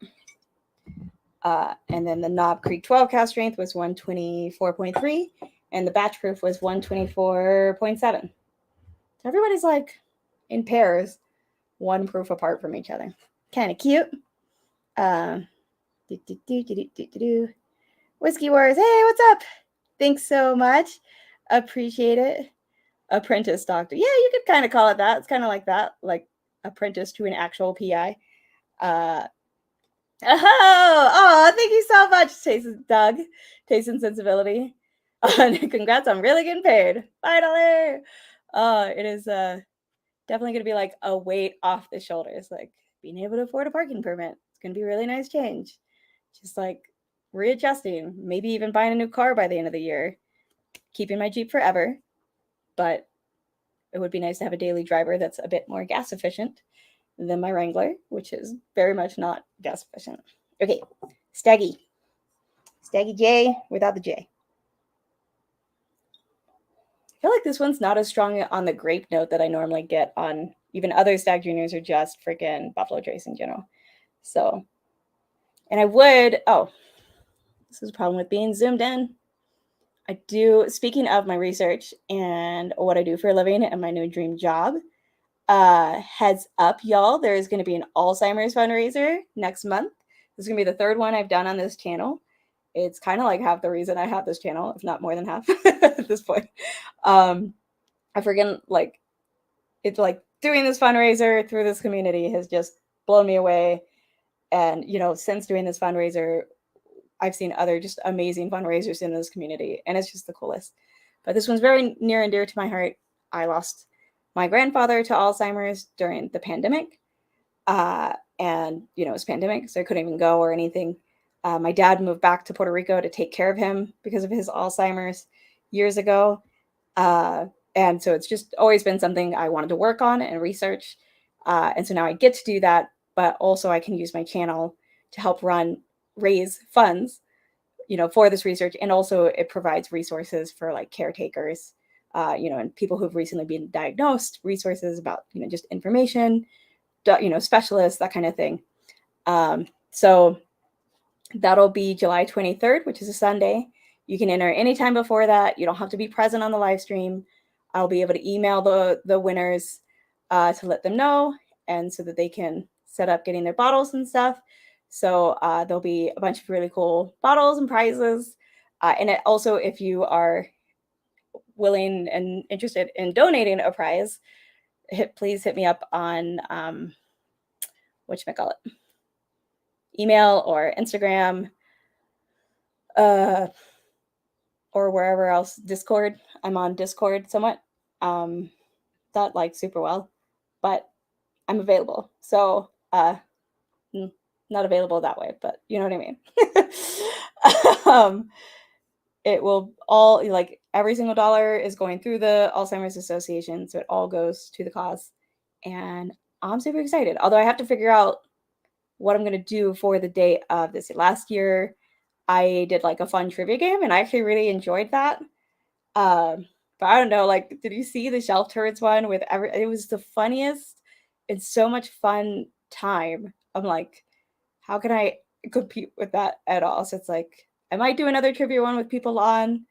And then the Knob Creek 12 cast strength was 124.3, and the batch proof was 124.7. So everybody's like in pairs, one proof apart from each other. Kind of cute. Whiskey Wars, hey, what's up? Thanks so much. Appreciate it. Apprentice doctor. Yeah, you could kind of call it that. It's kind of like that, like apprentice to an actual PI. Oh, thank you so much, Doug. Taste and sensibility. Congrats on really getting paid. Finally. It is definitely going to be like a weight off the shoulders. Like being able to afford a parking permit. It's going to be a really nice change. Just like readjusting, maybe even buying a new car by the end of the year. Keeping my Jeep forever. But it would be nice to have a daily driver that's a bit more gas efficient than my Wrangler, which is very much not gas efficient. Okay, Staggy. Staggy J without the J. I feel like this one's not as strong on the grape note that I normally get on even other Stag Juniors or just freaking Buffalo Trace in general. So, and I would, this is a problem with being zoomed in. I do, speaking of my research and what I do for a living and my new dream job, heads up, y'all, there is going to be an Alzheimer's fundraiser next month. This is going to be the third one I've done on this channel. It's kind of like half the reason I have this channel, if not more than half at this point. I freaking like, it's like doing this fundraiser through this community has just blown me away. And, you know, since doing this fundraiser, I've seen other just amazing fundraisers in this community, and it's just the coolest. But this one's very near and dear to my heart. I lost my grandfather to Alzheimer's during the pandemic. And, you know, it was pandemic, so I couldn't even go or anything. My dad moved back to Puerto Rico to take care of him because of his Alzheimer's years ago. And so it's just always been something I wanted to work on and research. And so now I get to do that, but also I can use my channel to help raise funds, you know, for this research. And also it provides resources for like caretakers, you know, and people who've recently been diagnosed, resources about, you know, just information, you know, specialists, that kind of thing. So that'll be July 23rd, which is a Sunday. You can enter anytime before that. You don't have to be present on the live stream. I'll be able to email the winners to let them know, and so that they can set up getting their bottles and stuff. So there'll be a bunch of really cool bottles and prizes. And it also, if you are willing and interested in donating a prize, please hit me up on whatchamacallit, email or Instagram, or wherever else. Discord. I'm on Discord somewhat. Not like super well, but I'm available. So not available that way, but you know what I mean. It will all, like, every single dollar is going through the Alzheimer's Association, so it all goes to the cause. And I'm super excited. Although I have to figure out what I'm going to do for the day of this. Last year, I did like a fun trivia game, and I actually really enjoyed that. But I don't know, like, did you see the Shelf Turrets one with it was the funniest and so much fun time. I'm like, how can I compete with that at all? So it's like, I might do another trivia one with people on.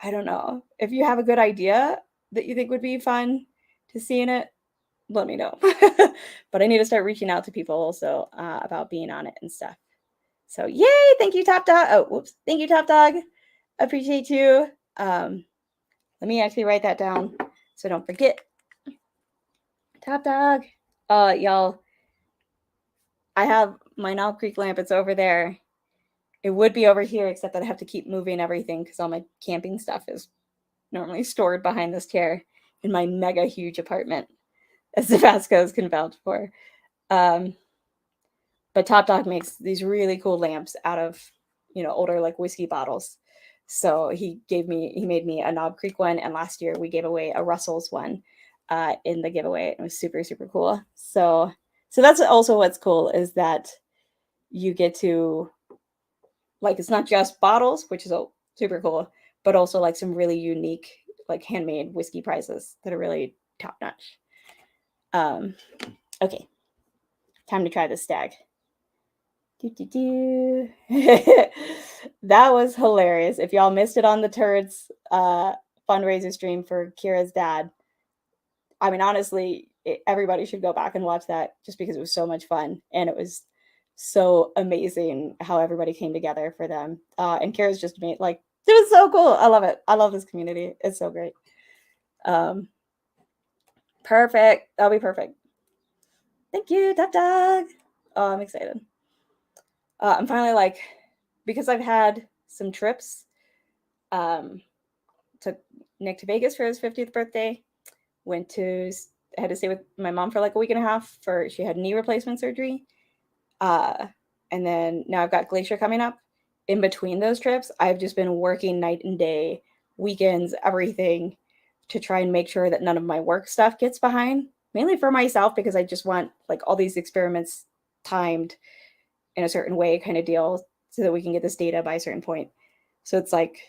I don't know. If you have a good idea that you think would be fun to see in it, let me know. But I need to start reaching out to people also about being on it and stuff. So yay! Thank you, Top Dog. Oh, whoops. Thank you, Top Dog. Appreciate you. Let me actually write that down so I don't forget. Top Dog. Y'all, I have my Knob Creek lamp. It's over there. It would be over here, except that I have to keep moving everything because all my camping stuff is normally stored behind this chair in my mega huge apartment, as the Vascos can vouch for. But Top Dog makes these really cool lamps out of, older like whiskey bottles. So he made me a Knob Creek one, and last year we gave away a Russell's one in the giveaway. It was super, super cool. So that's also what's cool, is that you get to, like, it's not just bottles, which is super cool, but also like some really unique, like handmade whiskey prizes that are really top notch. Okay, time to try the Stag. That was hilarious. If y'all missed it on the Turds fundraiser stream for Kira's dad, I mean, honestly, everybody should go back and watch that, just because it was so much fun, and it was so amazing how everybody came together for them. And Kira's just made, like, it was so cool. I love it. I love this community. It's so great. Perfect. That'll be perfect. Thank you, Top Dog. Oh, I'm excited. I'm finally, like, because I've had some trips, took Nick to Vegas for his 50th birthday, I had to stay with my mom for like a week and a half she had knee replacement surgery. And then now I've got Glacier coming up. In between those trips, I've just been working night and day, weekends, everything, to try and make sure that none of my work stuff gets behind, mainly for myself, because I just want like all these experiments timed in a certain way kind of deal, so that we can get this data by a certain point. So it's like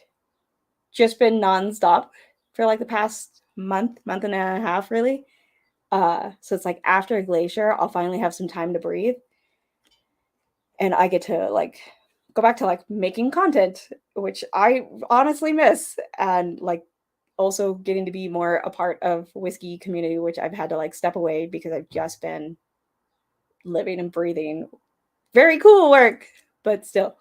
just been nonstop for like the past month and a half, really. So it's like after Glacier, I'll finally have some time to breathe, and I get to like go back to like making content, which I honestly miss, and like also getting to be more a part of whiskey community, which I've had to like step away because I've just been living and breathing very cool work, but still.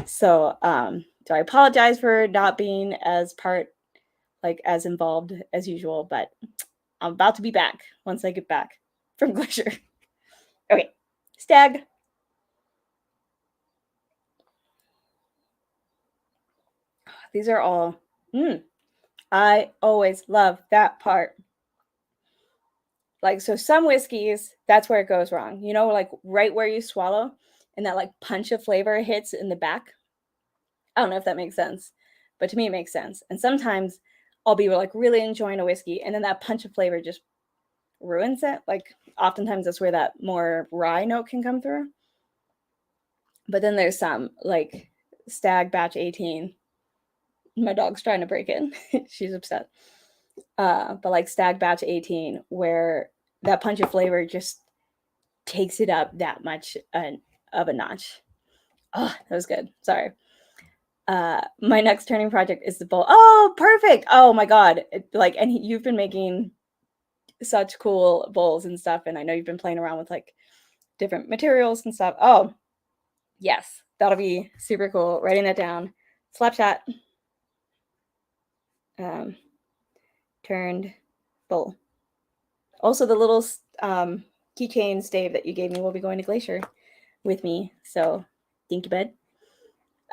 So I apologize for not being as involved as usual, but I'm about to be back once I get back from Glacier. Okay, Stag. These are all, I always love that part. Like, so some whiskeys, that's where it goes wrong. Like right where you swallow, and that like punch of flavor hits in the back. I don't know if that makes sense, but to me it makes sense. And sometimes I'll be like really enjoying a whiskey, and then that punch of flavor just ruins it. Like oftentimes that's where that more rye note can come through. But then there's some like Stag Batch 18. My dog's trying to break in. She's upset. But like Stag Batch 18, where that punch of flavor just takes it up that much of a notch. Oh, that was good. Sorry. My next turning project is the bowl. Oh, perfect. Oh my god. You've been making such cool bowls and stuff, and I know you've been playing around with like different materials and stuff. Oh, yes. That'll be super cool. Writing that down. Slapshot. Turned bowl. Also, the little keychain stave that you gave me will be going to Glacier with me. So, thank you, bud.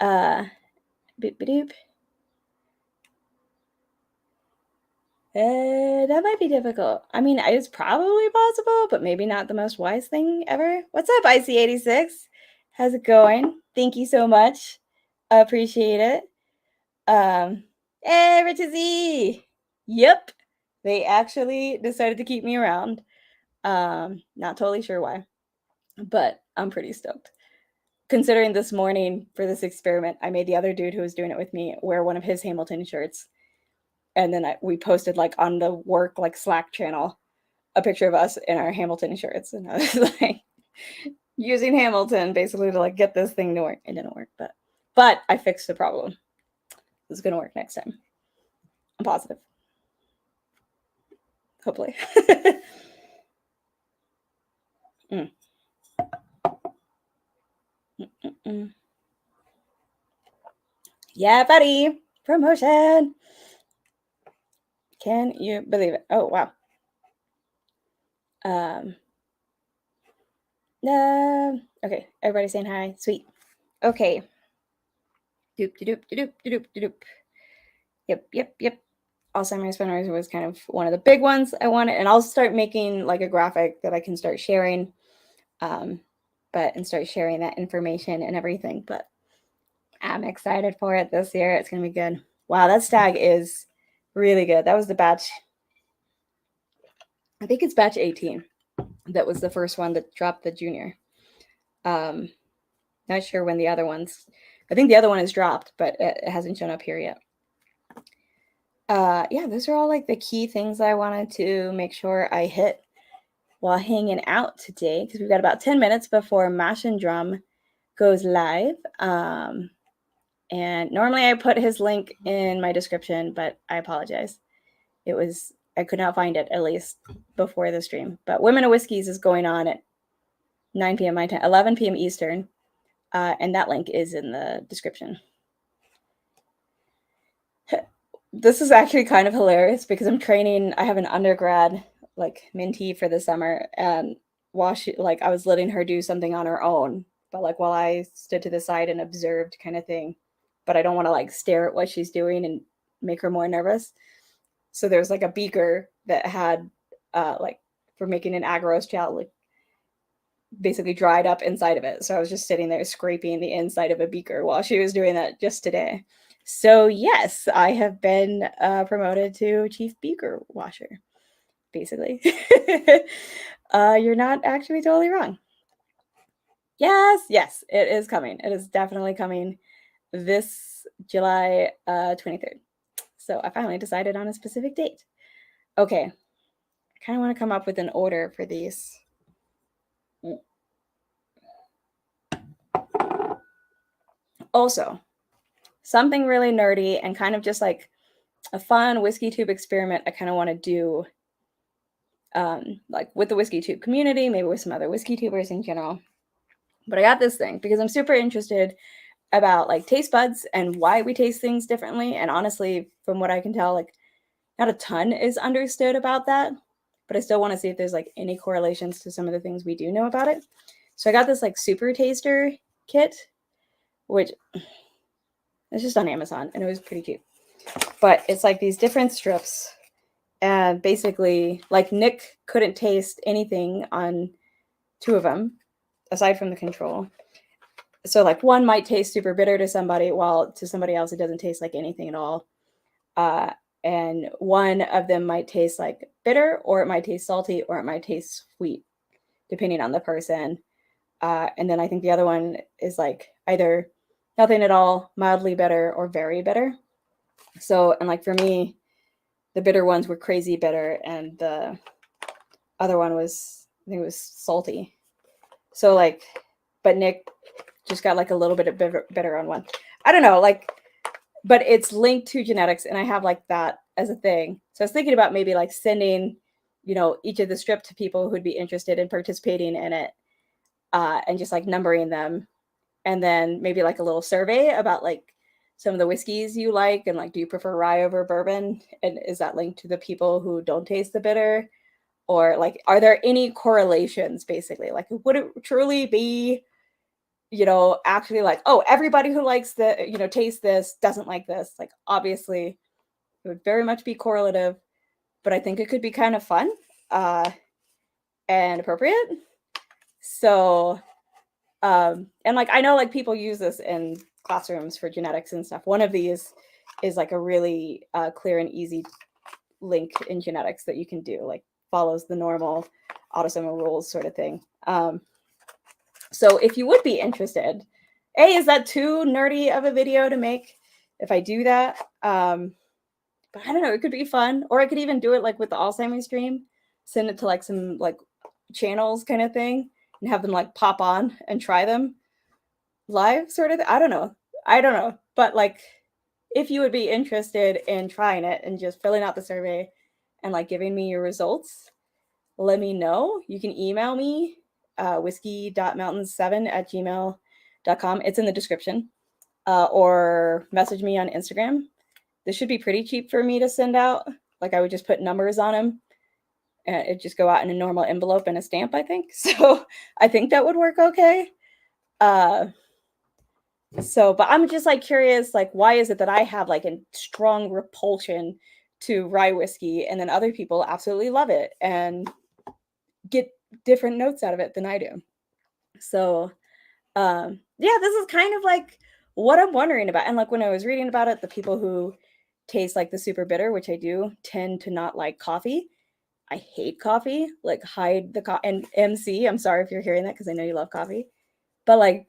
Boop, doop. That might be difficult. I mean, it's probably possible, but maybe not the most wise thing ever. What's up, IC86? How's it going? Thank you so much. I appreciate it. Hey, Richie. Yep. They actually decided to keep me around. Not totally sure why, but I'm pretty stoked. Considering this morning for this experiment, I made the other dude who was doing it with me wear one of his Hamilton shirts. And then we posted like on the work like Slack channel a picture of us in our Hamilton shirts, and I was like using Hamilton basically to like get this thing to work. It didn't work, but I fixed the problem. It's gonna work next time. I'm positive. Hopefully. Yeah, buddy. Promotion. Can you believe it? Oh, wow. Okay, everybody saying hi. Sweet. Okay. Doop, doop, doop, doop, doop. Yep. Alzheimer's fundraiser was kind of one of the big ones I wanted, and I'll start making like a graphic that I can start sharing, and start sharing that information and everything. But I'm excited for it this year. It's gonna be good. Wow, that stag is really good. That was the batch. I think it's batch 18. That was the first one that dropped the junior. Not sure when the other ones. I think the other one is dropped, but it hasn't shown up here yet. Yeah, those are all like the key things I wanted to make sure I hit while hanging out today, because we've got about 10 minutes before Mash and Drum goes live. And normally I put his link in my description, but I apologize. I could not find it, at least before the stream. But Women of Whiskeys is going on at 9 p.m. my time, 11 p.m. Eastern. And that link is in the description. This is actually kind of hilarious because I'm training. I have an undergrad like mentee for the summer, and I was letting her do something on her own, but like while I stood to the side and observed kind of thing. But I don't want to like stare at what she's doing and make her more nervous. So there's like a beaker that had like for making an agarose gel, like basically dried up inside of it. So I was just sitting there scraping the inside of a beaker while she was doing that just today. So yes, I have been promoted to chief beaker washer, basically. You're not actually totally wrong. Yes, it is coming. It is definitely coming this July 23rd. So I finally decided on a specific date. Okay, I kind of want to come up with an order for these. Also, something really nerdy and kind of just like a fun whiskey tube experiment I kind of want to do, like with the whiskey tube community, maybe with some other whiskey tubers in general. But I got this thing because I'm super interested about like taste buds and why we taste things differently. And honestly, from what I can tell, like not a ton is understood about that, but I still want to see if there's like any correlations to some of the things we do know about it. So I got this like super taster kit, which it's just on Amazon, and it was pretty cute. But it's like these different strips, and basically like Nick couldn't taste anything on 2 of them aside from the control. So like one might taste super bitter to somebody, while to somebody else it doesn't taste like anything at all. And one of them might taste like bitter, or it might taste salty, or it might taste sweet, depending on the person. And then I think the other one is like either nothing at all, mildly bitter, or very bitter. So, and like for me, the bitter ones were crazy bitter, and the other one was, I think it was salty. So like, but Nick just got like a little bit of bitter on one. I don't know, like, but it's linked to genetics, and I have like that as a thing. So I was thinking about maybe like sending, each of the strip to people who'd be interested in participating in it, and just like numbering them, and then maybe like a little survey about like some of the whiskeys you like, and like, do you prefer rye over bourbon? And is that linked to the people who don't taste the bitter? Or like, are there any correlations basically? Like, would it truly be, actually like, oh, everybody who likes the, taste this doesn't like this? Like, obviously it would very much be correlative, but I think it could be kind of fun and appropriate. So, and like, I know like people use this in classrooms for genetics and stuff. One of these is like a really clear and easy link in genetics that you can do, like follows the normal autosomal rules sort of thing. So if you would be interested, is that too nerdy of a video to make if I do that? But I don't know, it could be fun. Or I could even do it like with the Alzheimer's stream, send it to like some like channels kind of thing, and have them like pop on and try them live sort of. I don't know. But like, if you would be interested in trying it and just filling out the survey and like giving me your results, let me know. You can email me, whiskey.mountains7@gmail.com. It's in the description. Or message me on Instagram. This should be pretty cheap for me to send out. Like, I would just put numbers on them and it just go out in a normal envelope and a stamp, I think. So I think that would work okay. But I'm just like curious, like, why is it that I have like a strong repulsion to rye whiskey, and then other people absolutely love it and get different notes out of it than I do. So yeah, this is kind of like what I'm wondering about. And like when I was reading about it, the people who taste like the super bitter, which I do, tend to not like coffee. I hate coffee. Like hide the and MC, I'm sorry if you're hearing that because I know you love coffee. But like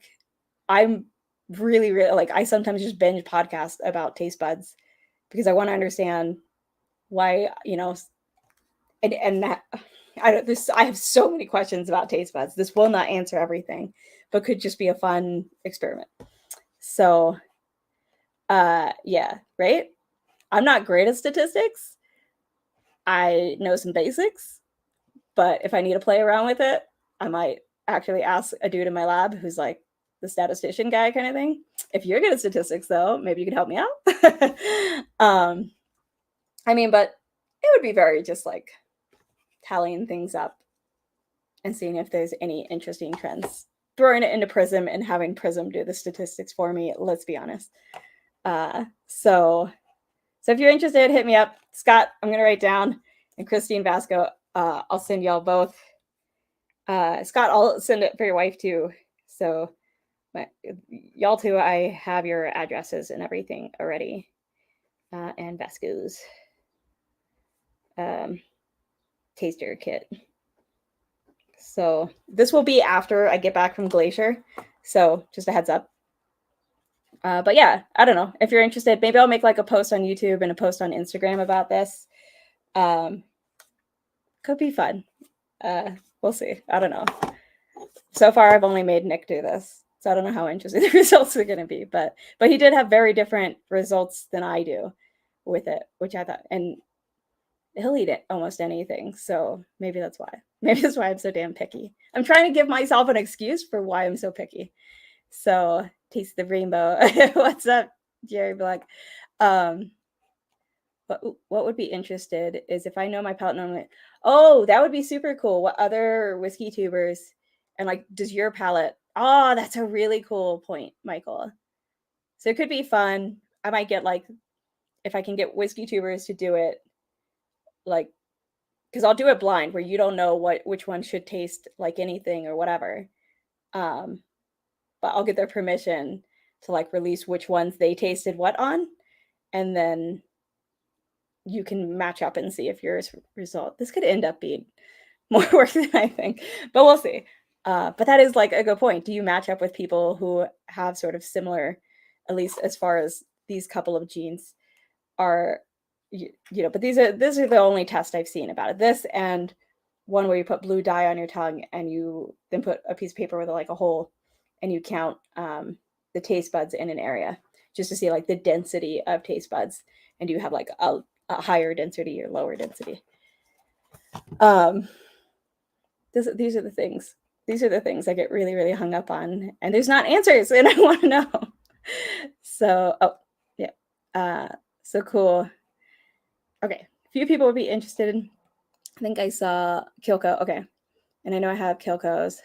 I'm really like I sometimes just binge podcasts about taste buds because I want to understand why, and that I have so many questions about taste buds. This will not answer everything, but could just be a fun experiment. So yeah, right? I'm not great at statistics. I know some basics, but if I need to play around with it, I might actually ask a dude in my lab who's like the statistician guy kind of thing. If you're good at statistics though, maybe you could help me out. I mean, but it would be very just like tallying things up and seeing if there's any interesting trends. Throwing it into Prism and having Prism do the statistics for me, let's be honest. So if you're interested, hit me up. Scott, I'm going to write down, and Christine Vasco, I'll send y'all both. Scott, I'll send it for your wife too. So y'all too, I have your addresses and everything already. And Vasco's taster kit. So this will be after I get back from Glacier. So just a heads up. But yeah, I don't know. If you're interested, maybe I'll make like a post on YouTube and a post on Instagram about this. Could be fun. We'll see. I don't know. So far, I've only made Nick do this, so I don't know how interesting the results are going to be. But he did have very different results than I do with it, which I thought, and he'll eat it almost anything. So maybe that's why. Maybe that's why I'm so damn picky. I'm trying to give myself an excuse for why I'm so picky. So taste the rainbow. What's up, Jerry Black? What would be interested is if I know my palate normally. Oh, that would be super cool. What other whiskey tubers and like does your palate? Oh, that's a really cool point, Michael. So it could be fun. I might get like if I can get whiskey tubers to do it, like because I'll do it blind where you don't know which one should taste like anything or whatever. But I'll get their permission to like release which ones they tasted what on, and then you can match up and see if yours result. This could end up being more work than I think, but we'll see. But that is like a good point. Do you match up with people who have sort of similar, at least as far as these couple of genes are, but these are the only tests I've seen about it. This and one where you put blue dye on your tongue and you then put a piece of paper with like a hole and you count the taste buds in an area just to see like the density of taste buds. And do you have like a higher density or lower density? These are the things. These are the things I get really, really hung up on, and there's not answers, and I want to know. So, yeah, so cool. Okay, a few people would be interested. I think I saw Kilco. Okay, and I know I have Kilcos.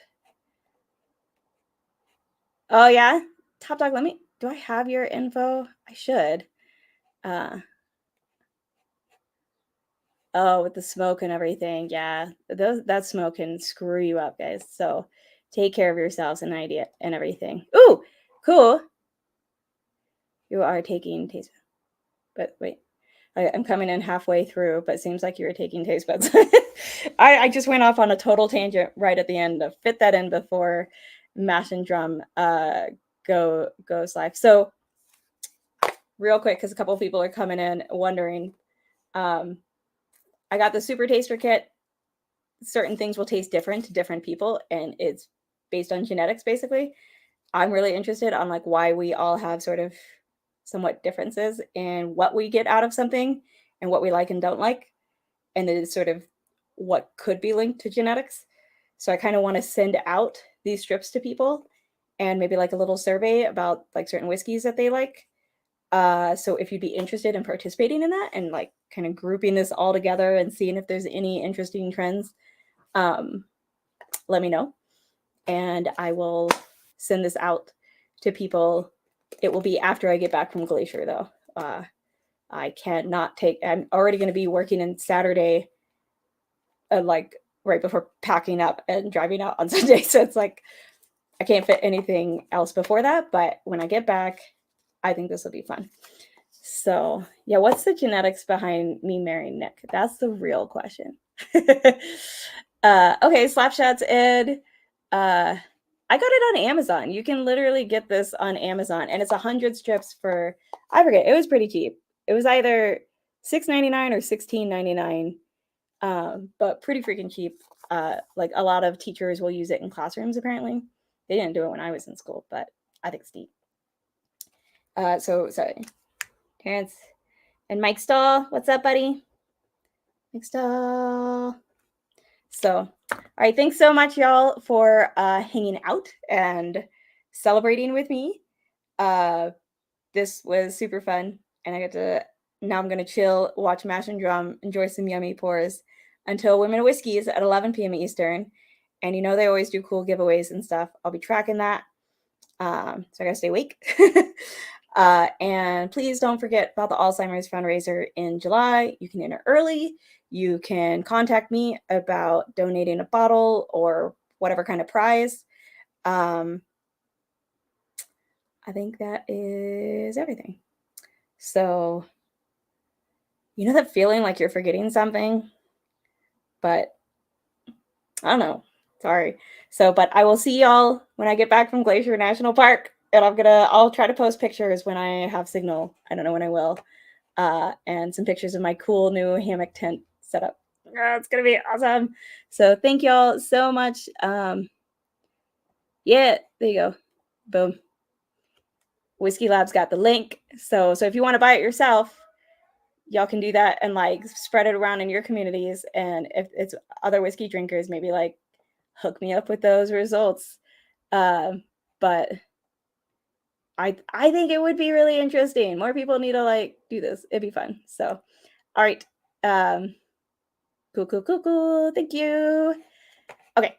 Oh yeah, Top Dog. Do I have your info? I should. Oh, with the smoke and everything. Yeah, that smoke can screw you up, guys. So take care of yourselves and idea and everything. Ooh, cool. You are taking taste, but wait, I'm coming in halfway through, but it seems like you were taking taste buds. I just went off on a total tangent right at the end to fit that in before Mash and Drum goes live. So real quick, because a couple of people are coming in wondering. I got the super taster kit. Certain things will taste different to different people, and it's based on genetics, basically. I'm really interested on like why we all have sort of somewhat differences in what we get out of something and what we like and don't like, and then sort of what could be linked to genetics. So I kind of want to send out these strips to people and maybe like a little survey about like certain whiskeys that they like, So if you'd be interested in participating in that and like kind of grouping this all together and seeing if there's any interesting trends, let me know. And I will send this out to people. It will be after I get back from Glacier, though. I cannot take, I'm already going to be working in Saturday, like right before packing up and driving out on Sunday. So it's like, I can't fit anything else before that. But when I get back, I think this will be fun. So yeah, what's the genetics behind me marrying Nick? That's the real question. Okay, Slapshots Ed. I got it on Amazon. You can literally get this on Amazon, and it's 100 strips for, I forget, it was pretty cheap. It was either $6.99 or $16.99, but pretty freaking cheap. Like a lot of teachers will use it in classrooms, apparently. They didn't do it when I was in school, but I think it's neat. So sorry. Terrence and Mike Stahl, what's up, buddy? Mike Stahl. So, all right, thanks so much, y'all, for hanging out and celebrating with me. This was super fun, and I get to, now I'm going to chill, watch Mash and Drum, enjoy some yummy pours until Women of Whiskeys at 11 p.m. Eastern. And you know they always do cool giveaways and stuff. I'll be tracking that. So I got to stay awake. And please don't forget about the Alzheimer's fundraiser in July. You can enter early. You can contact me about donating a bottle or whatever kind of prize. I think that is everything. So, you know that feeling like you're forgetting something? But I don't know. Sorry. So, but I will see y'all when I get back from Glacier National Park. And I'll try to post pictures when I have signal. I don't know when I will. And some pictures of my cool new hammock tent setup. It's going to be awesome. So thank y'all so much. Yeah, there you go. Boom. Whiskey Lab's got the link. So if you want to buy it yourself, y'all can do that and like spread it around in your communities. And if it's other whiskey drinkers, maybe like hook me up with those results. But I think it would be really interesting. More people need to like do this. It'd be fun. So, all right. Cool. Thank you. Okay.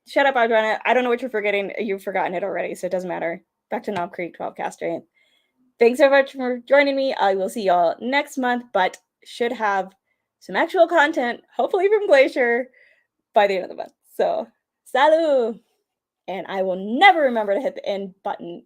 Shut up, Adriana. I don't know what you're forgetting. You've forgotten it already, so it doesn't matter. Back to Knob Creek 12 Caster. Thanks so much for joining me. I will see y'all next month, but should have some actual content, hopefully from Glacier, by the end of the month. So, salud! And I will never remember to hit the end button